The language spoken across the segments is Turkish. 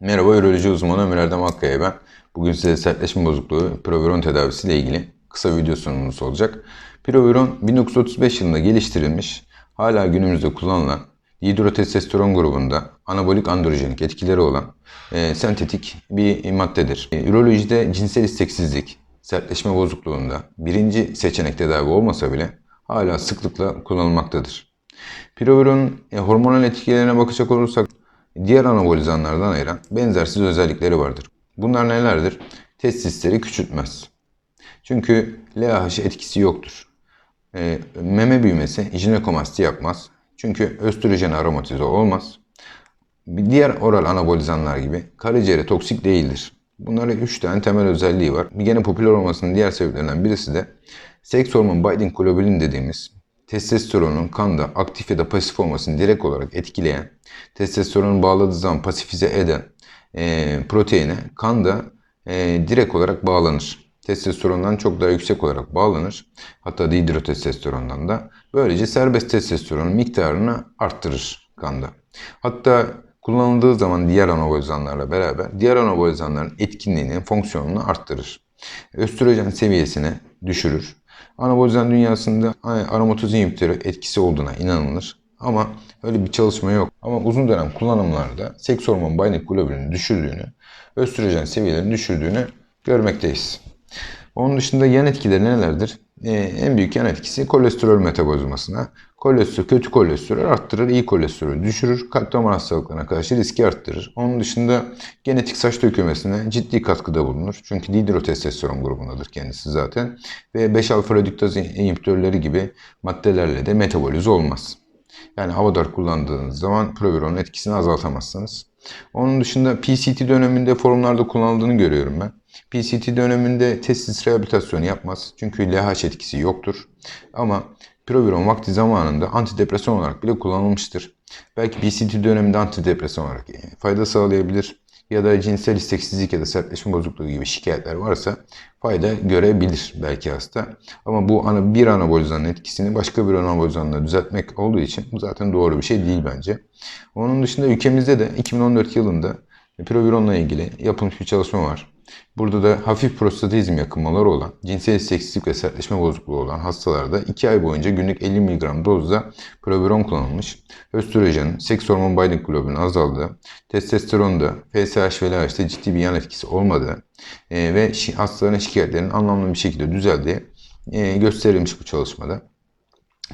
Merhaba, üroloji uzmanı Ömer Erdem Akkaya ben. Bugün size sertleşme bozukluğu Proviron tedavisi ile ilgili kısa video sunumumuz olacak. Proviron 1935 yılında geliştirilmiş, hala günümüzde kullanılan dihidrotestosteron grubunda anabolik androjenik etkileri olan sentetik bir maddedir. Ürolojide cinsel isteksizlik, sertleşme bozukluğunda birinci seçenek tedavi olmasa bile hala sıklıkla kullanılmaktadır. Proviron'un hormonal etkilerine bakacak olursak diğer anabolizanlardan ayıran benzersiz özellikleri vardır. Bunlar nelerdir? Testisleri küçültmez. Çünkü LAH etkisi yoktur. Meme büyümesi jinekomasti yapmaz. Çünkü östrojen aromatize olmaz. Diğer oral anabolizanlar gibi karaciğere toksik değildir. Bunların 3 tane temel özelliği var. Bir gene popüler olmasının diğer sebeplerinden birisi de seks hormonu binding globulin dediğimiz testosteronun kanda aktif ya da pasif olmasını direkt olarak etkileyen, testosteronu bağladığı zaman pasifize eden proteine kanda direkt olarak bağlanır. Testosterondan çok daha yüksek olarak bağlanır. Hatta dihidrotestosterondan da. Böylece serbest testosteronun miktarını arttırır kanda. Hatta kullanıldığı zaman diğer anabolizanlarla beraber diğer anabolizanların etkinliğini, fonksiyonunu arttırır. Östrojen seviyesini düşürür. Anabolizan dünyasında aromatozin inhibitörü etkisi olduğuna inanılır. Ama öyle bir çalışma yok. Ama uzun dönem kullanımlarda seks hormonu binding globulinin düşürdüğünü, östrojen seviyelerini düşürdüğünü görmekteyiz. Onun dışında yan etkileri nelerdir? En büyük yan etkisi kolesterol metabolizmasına. Kötü kolesterol arttırır, iyi kolesterol düşürür. Kalp damar hastalıklarına karşı riski arttırır. Onun dışında genetik saç dökülmesine ciddi katkıda bulunur. Çünkü dihidrotestosteron grubundadır kendisi zaten. Ve 5-alfa redüktaz inhibitörleri gibi maddelerle de metabolize olmaz. Yani Avodart kullandığınız zaman Proviron'un etkisini azaltamazsınız. Onun dışında PCT döneminde forumlarda kullanıldığını görüyorum ben. PCT döneminde testis rehabilitasyonu yapmaz. Çünkü LH etkisi yoktur. Ama Proviron vakti zamanında antidepresan olarak bile kullanılmıştır. Belki PCT döneminde antidepresan olarak fayda sağlayabilir. Ya da cinsel isteksizlik ya da sertleşme bozukluğu gibi şikayetler varsa fayda görebilir belki hasta. Ama bu bir anabolizanın etkisini başka bir anabolizanla düzeltmek olduğu için bu zaten doğru bir şey değil bence. Onun dışında ülkemizde de 2014 yılında Proviron'la ilgili yapılmış bir çalışma var. Burada da hafif prostatizm yakınmaları olan, cinsel isteksizlik ve sertleşme bozukluğu olan hastalarda 2 ay boyunca günlük 50 mg dozda Proviron kullanılmış. Östrojen, seks hormonu binding globulin azaldığı, testosteronda, FSH ve LH'de ciddi bir yan etkisi olmadığı ve hastaların şikayetlerinin anlamlı bir şekilde düzeldiği gösterilmiş bu çalışmada.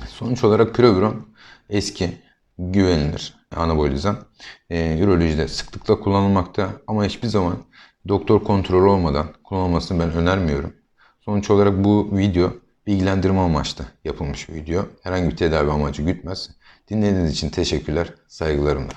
Sonuç olarak Proviron eski, güvenilir anabolizan. Ürolojide sıklıkla kullanılmakta ama hiçbir zaman doktor kontrolü olmadan kullanılmasını ben önermiyorum. Sonuç olarak bu video bilgilendirme amaçlı yapılmış bir video. Herhangi bir tedavi amacı gütmez. Dinlediğiniz için teşekkürler, saygılarımla.